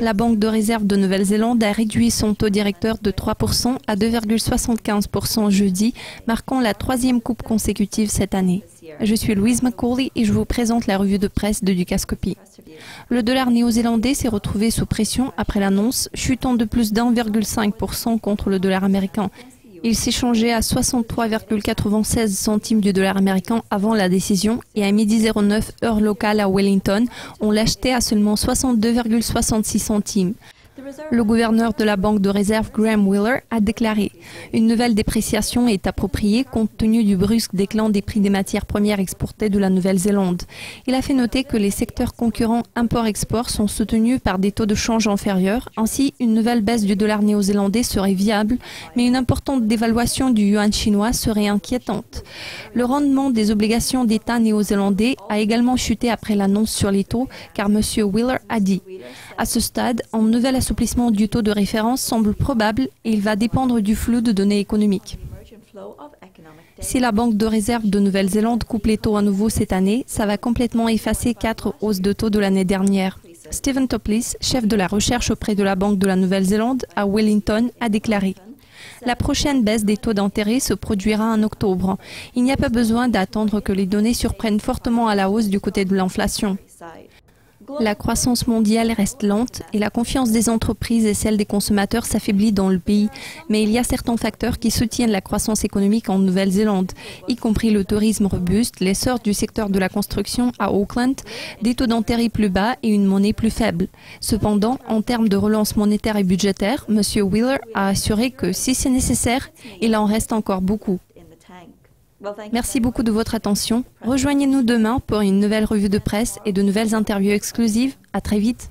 La Banque de réserve de Nouvelle-Zélande a réduit son taux directeur de 3% à 2,75% jeudi, marquant la troisième coupe consécutive cette année. Je suis Louise McCauley et je vous présente la revue de presse de Dukascopy. Le dollar néo-zélandais s'est retrouvé sous pression après l'annonce, chutant de plus d'1,5% contre le dollar américain. Il s'échangeait à 63,96 centimes du dollar américain avant la décision et à 12h09 heure locale à Wellington, on l'achetait à seulement 62,66 centimes. Le gouverneur de la Banque de réserve, Graham Wheeler, a déclaré « Une nouvelle dépréciation est appropriée compte tenu du brusque déclin des prix des matières premières exportées de la Nouvelle-Zélande. » Il a fait noter que les secteurs concurrents import-export sont soutenus par des taux de change inférieurs. Ainsi, une nouvelle baisse du dollar néo-zélandais serait viable, mais une importante dévaluation du yuan chinois serait inquiétante. Le rendement des obligations d'État néo-zélandais a également chuté après l'annonce sur les taux, car M. Wheeler a dit « À ce stade, un nouvel assouplissement du taux de référence semble probable et il va dépendre du flux de données économiques. » Si la Banque de réserve de Nouvelle-Zélande coupe les taux à nouveau cette année, ça va complètement effacer 4 hausses de taux de l'année dernière. Stephen Topless, chef de la recherche auprès de la Banque de la Nouvelle-Zélande à Wellington, a déclaré « La prochaine baisse des taux d'intérêt se produira en octobre. Il n'y a pas besoin d'attendre que les données surprennent fortement à la hausse du côté de l'inflation. » La croissance mondiale reste lente et la confiance des entreprises et celle des consommateurs s'affaiblit dans le pays. Mais il y a certains facteurs qui soutiennent la croissance économique en Nouvelle-Zélande, y compris le tourisme robuste, l'essor du secteur de la construction à Auckland, des taux d'intérêt plus bas et une monnaie plus faible. Cependant, en termes de relance monétaire et budgétaire, M. Wheeler a assuré que si c'est nécessaire, il en reste encore beaucoup. Merci beaucoup de votre attention. Rejoignez-nous demain pour une nouvelle revue de presse et de nouvelles interviews exclusives. À très vite.